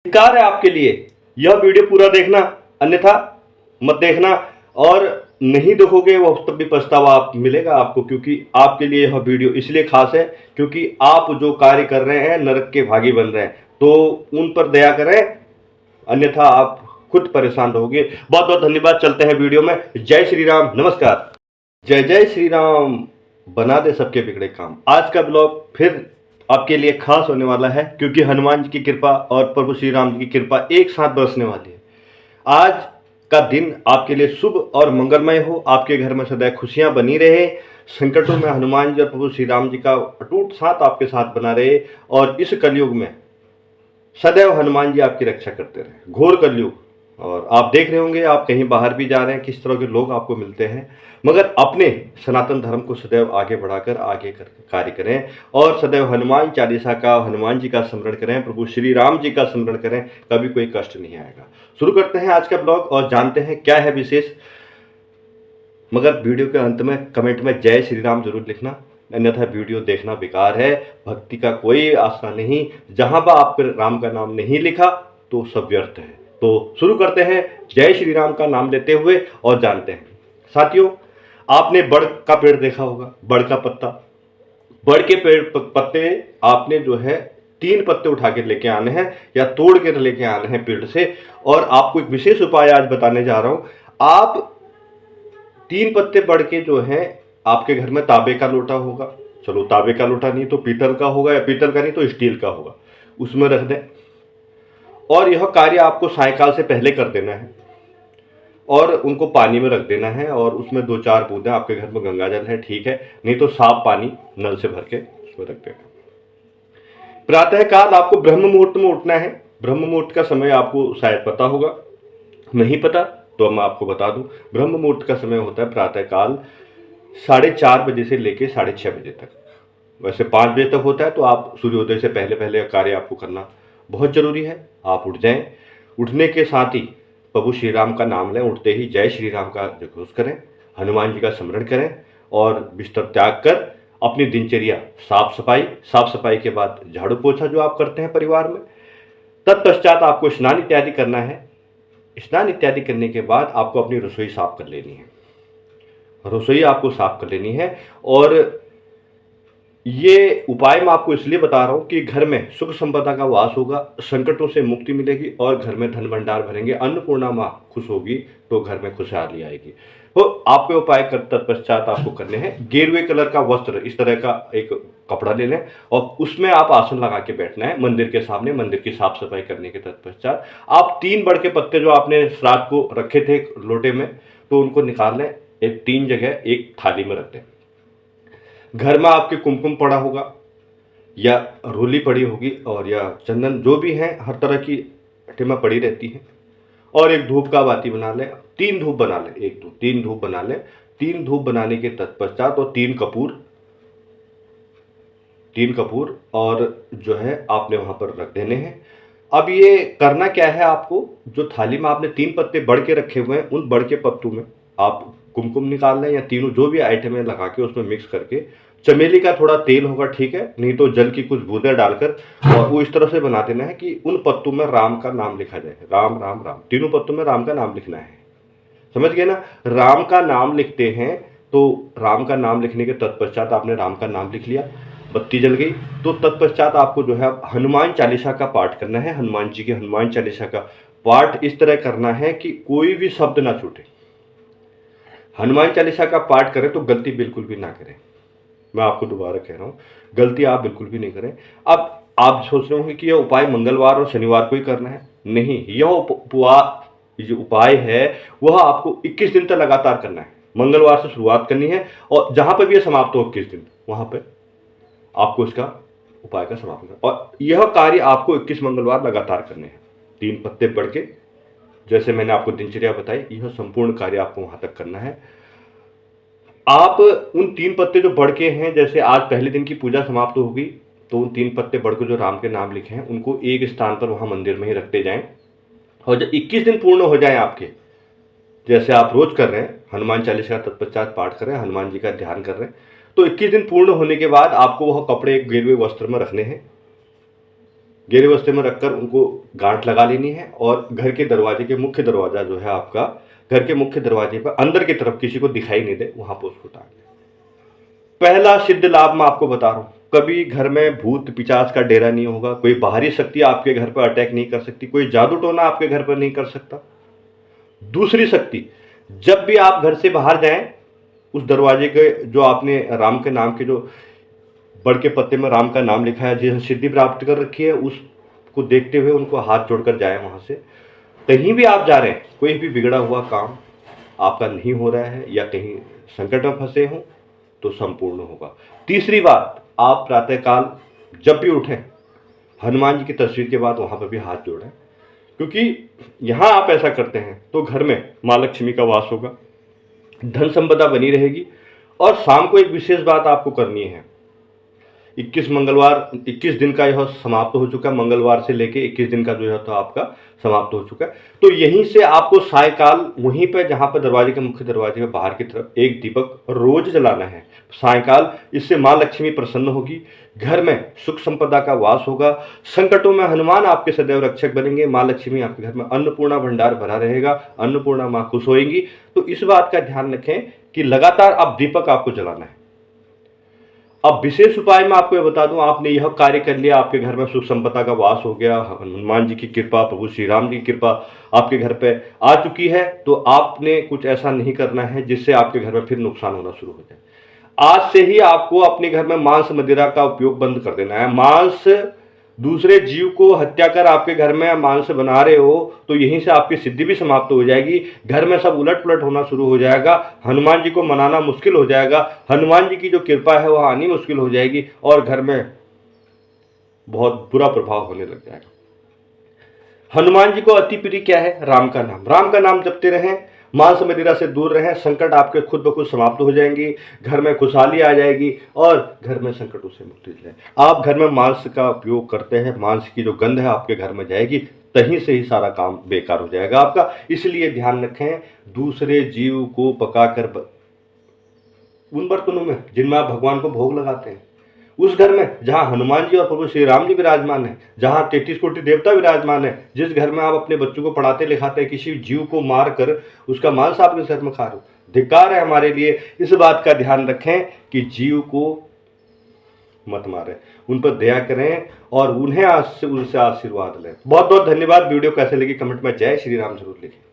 अधिकार है आपके लिए। यह वीडियो पूरा देखना, अन्यथा मत देखना, और नहीं देखोगे वो तब भी पछतावा आप मिलेगा आपको, क्योंकि आपके लिए यह वीडियो इसलिए खास है क्योंकि आप जो कार्य कर रहे हैं नरक के भागी बन रहे हैं, तो उन पर दया करें, अन्यथा आप खुद परेशान रहोगे। बहुत बहुत धन्यवाद। चलते हैं वीडियो में। जय श्री राम, नमस्कार। जय जय श्री राम, बना दे सबके बिगड़े काम। आज का ब्लॉग फिर आपके लिए खास होने वाला है क्योंकि हनुमान जी की कृपा और प्रभु श्री राम जी की कृपा एक साथ बरसने वाली है। आज का दिन आपके लिए शुभ और मंगलमय हो, आपके घर में सदैव खुशियां बनी रहे, संकटों में हनुमान जी और प्रभु श्री राम जी का अटूट साथ आपके साथ बना रहे, और इस कलयुग में सदैव हनुमान जी आपकी रक्षा करते रहे। घोर कलयुग। और आप देख रहे होंगे, आप कहीं बाहर भी जा रहे हैं, किस तरह के लोग आपको मिलते हैं, मगर अपने सनातन धर्म को सदैव आगे बढ़ाकर आगे कार्य करें, और सदैव हनुमान चालीसा का, हनुमान जी का स्मरण करें, प्रभु श्री राम जी का स्मरण करें, कभी कोई कष्ट नहीं आएगा। शुरू करते हैं आज का ब्लॉग और जानते हैं क्या है विशेष। मगर वीडियो के अंत में कमेंट में जय श्री राम जरूर लिखना, अन्यथा वीडियो देखना बेकार है। भक्ति का कोई आशा नहीं, जहां पर आपके राम का नाम नहीं लिखा तो सब व्यर्थ है। तो शुरू करते हैं जय श्री राम का नाम लेते हुए और जानते हैं। साथियों, आपने बड़ का पेड़ देखा होगा, बड़ का पत्ता। बड़ के पेड़ पत्ते आपने जो है 3 पत्ते उठा के लेके आने हैं या तोड़ के लेके आने हैं पेड़ से, और आपको एक विशेष उपाय आज बताने जा रहा हूं। आप 3 पत्ते बढ़ के जो है, आपके घर में तांबे का लोटा होगा, चलो तांबे का लोटा नहीं तो पीतल का होगा, या पीतल का नहीं तो स्टील का होगा, उसमें रख दें। और यह कार्य आपको सायकाल से पहले कर देना है, और उनको पानी में रख देना है, और उसमें 2-4 बूंदें, आपके घर में गंगा जल है ठीक है, नहीं तो साफ पानी नल से भर के उसमें रख देना। प्रातः काल आपको ब्रह्म मुहूर्त में उठना है। ब्रह्म मुहूर्त का समय आपको शायद पता होगा, नहीं पता तो मैं आपको बता दूं। ब्रह्म मुहूर्त का समय होता है प्रातः काल 4:30 बजे से लेके 6:30 बजे तक। वैसे 5 बजे तक होता है, तो आप सूर्योदय से पहले पहले कार्य आपको करना बहुत जरूरी है। आप उठ जाएं, उठने के साथ ही प्रभु श्री राम का नाम लें, उठते ही जय श्री राम का जयघोष करें, हनुमान जी का स्मरण करें, और बिस्तर त्याग कर अपनी दिनचर्या साफ सफाई के बाद झाड़ू पोछा जो आप करते हैं परिवार में, तत्पश्चात आपको स्नान इत्यादि करना है। स्नान इत्यादि करने के बाद आपको अपनी रसोई साफ कर लेनी है। रसोई आपको साफ कर लेनी है, और ये उपाय मैं आपको इसलिए बता रहा हूं कि घर में सुख संपदा का वास होगा, संकटों से मुक्ति मिलेगी, और घर में धन भंडार भरेंगे, अन्नपूर्णा मां खुश होगी तो घर में खुशहाली आएगी। तो आपके उपाय कर तत्पश्चात आपको करने हैं। गेरुए कलर का वस्त्र, इस तरह का एक कपड़ा ले लें, और उसमें आप आसन लगा के बैठना है मंदिर के सामने। मंदिर की साफ सफाई करने के तत्पश्चात आप 3 बड़ के पत्ते जो आपने रात को रखे थे लोटे में, तो उनको निकाल लें, एक 3 जगह एक थाली में रख दें। घर में आपके कुमकुम पड़ा होगा, या रोली पड़ी होगी, और या चंदन, जो भी है, हर तरह की आइटमें पड़ी रहती हैं। और एक धूप का बाती बना लें, 3 धूप बना लें, 1 2 3 धूप बना लें। 3 धूप बनाने के तत्पश्चात, और 3 कपूर और जो है आपने वहां पर रख देने हैं। अब ये करना क्या है आपको, जो थाली में आपने 3 पत्ते बढ़ के रखे हुए हैं, उन बढ़ के पत्तों में आप कुमकुम निकाल लें, या तीनों जो भी आइटम है लगा के उसमें मिक्स करके, चमेली का थोड़ा तेल होगा ठीक है, नहीं तो जल की कुछ बूंदें डालकर, और वो इस तरह से बना देना है कि उन पत्तों में राम का नाम लिखा जाए। राम राम राम, तीनों पत्तों में राम का नाम लिखना है। समझ गए ना। राम का नाम लिखते हैं, तो राम का नाम लिखने के तत्पश्चात आपने राम का नाम लिख लिया, बत्ती जल गई, तो तत्पश्चात आपको जो है हनुमान चालीसा का पाठ करना है। हनुमान जी के हनुमान चालीसा का पाठ इस तरह करना है कि कोई भी शब्द ना छूटे। हनुमान चालीसा का पाठ करें तो गलती बिल्कुल भी ना करें। मैं आपको दोबारा कह रहा हूं, गलती आप बिल्कुल भी नहीं करें। अब आप सोच रहे होंगे कि यह उपाय मंगलवार और शनिवार को ही करना है। नहीं, यह जो उपाय है वह आपको 21 दिन तक लगातार करना है। मंगलवार से शुरुआत करनी है, और जहां पर भी यह समाप्त हो 21 दिन, वहां पर आपको इसका उपाय का समापन करना, और यह कार्य आपको 21 मंगलवार लगातार करने हैं। 3 पत्ते बढ़ के, जैसे मैंने आपको दिनचर्या बताई, यह संपूर्ण कार्य आपको वहां तक करना है। आप उन 3 पत्ते जो बढ़ के हैं, जैसे आज पहले दिन की पूजा समाप्त होगी, तो उन 3 पत्ते बढ़ के जो राम के नाम लिखे हैं उनको एक स्थान पर वहां मंदिर में ही रखते जाएं, और जब 21 दिन पूर्ण हो जाएं आपके, जैसे आप रोज कर रहे हैं, हनुमान चालीसा का तत्पश्चात पाठ कर रहे हैं, हनुमान जी का ध्यान कर रहे हैं, तो 21 दिन पूर्ण होने के बाद आपको वह कपड़े एक गेरुए वस्त्र में रखने हैं। गहरे अवस्थे में रखकर उनको गांठ लगा लेनी है और घर के दरवाजे के मुख्य दरवाजा जो है आपका, घर के मुख्य दरवाजे पर अंदर की तरफ किसी को दिखाई नहीं दे, वहां पर उसको टांग दें। पहला सिद्ध लाभ मैं आपको बता रहा हूं, कभी घर में भूत पिचास का डेरा नहीं होगा, कोई बाहरी शक्ति आपके घर पर अटैक नहीं कर सकती, कोई जादू टोना आपके घर पर नहीं कर सकता। दूसरी शक्ति, जब भी आप घर से बाहर जाएं, उस दरवाजे के जो आपने राम के नाम के जो बड़ के पत्ते में राम का नाम लिखा है, जिसे सिद्धि प्राप्त कर रखी है, उसको देखते हुए उनको हाथ जोड़कर जाएं वहां से। कहीं भी आप जा रहे हैं, कोई भी बिगड़ा हुआ काम आपका नहीं हो रहा है या कहीं संकट में फंसे हो तो संपूर्ण होगा। तीसरी बात, आप प्रातःकाल जब भी उठें, हनुमान जी की तस्वीर के बाद वहां पर भी हाथ जोड़ें, क्योंकि यहां आप ऐसा करते हैं तो घर में मां लक्ष्मी का वास होगा, धन संपदा बनी रहेगी। और शाम को एक विशेष बात आपको करनी है, 21 दिन का यह समाप्त हो चुका है, मंगलवार से लेके 21 दिन का जो है तो आपका समाप्त हो चुका है। तो यहीं से आपको सायकाल वहीं पर जहां पर दरवाजे के मुख्य दरवाजे के बाहर की तरफ एक दीपक रोज जलाना है सायकाल। इससे मां लक्ष्मी प्रसन्न होगी, घर में सुख संपदा का वास होगा, संकटों में हनुमान आपके सदैव रक्षक बनेंगे, मां लक्ष्मी आपके घर में अन्नपूर्णा भंडार भरा रहेगा, अन्नपूर्णा मां खुश होएंगी। तो इस बात का ध्यान रखें कि लगातार आप दीपक आपको जलाना है। अब विशेष उपाय मैं आपको ये बता दूं, आपने यह कार्य कर लिया, आपके घर में सुख संपदा का वास हो गया, हनुमान जी की कृपा, प्रभु श्री राम जी की कृपा आपके घर पे आ चुकी है, तो आपने कुछ ऐसा नहीं करना है जिससे आपके घर में फिर नुकसान होना शुरू हो जाए। आज से ही आपको अपने घर में मांस मदिरा का उपयोग बंद कर देना है। मांस, दूसरे जीव को हत्या कर आपके घर में मांस बना रहे हो तो यहीं से आपकी सिद्धि भी समाप्त हो जाएगी, घर में सब उलट पुलट होना शुरू हो जाएगा, हनुमान जी को मनाना मुश्किल हो जाएगा, हनुमान जी की जो कृपा है वह आनी मुश्किल हो जाएगी और घर में बहुत बुरा प्रभाव होने लग जाएगा। हनुमान जी को अति प्रिय क्या है? राम का नाम। राम का नाम जपते रहें, मांस मदिरा से दूर रहें, संकट आपके खुद ब खुद समाप्त हो जाएंगी, घर में खुशहाली आ जाएगी और घर में संकटों से मुक्ति जाए। आप घर में मांस का उपयोग करते हैं, मांस की जो गंध है आपके घर में जाएगी, तहीं से ही सारा काम बेकार हो जाएगा आपका। इसलिए ध्यान रखें, दूसरे जीव को पकाकर उन बर्तनों में जिनमें आप भगवान को भोग लगाते हैं, उस घर में जहां हनुमान जी और प्रभु श्री राम जी विराजमान है, जहां 33 कोटि देवता विराजमान है, जिस घर में आप अपने बच्चों को पढ़ाते लिखाते हैं, किसी जीव को मार कर उसका मांस आपके सर में खा रहे हो, धिक्कार है हमारे लिए। इस बात का ध्यान रखें कि जीव को मत मारें, उन पर दया करें और उनसे आशीर्वाद लें। बहुत बहुत धन्यवाद। वीडियो कैसे लगी कमेंट में जय श्री राम जरूर लिखें।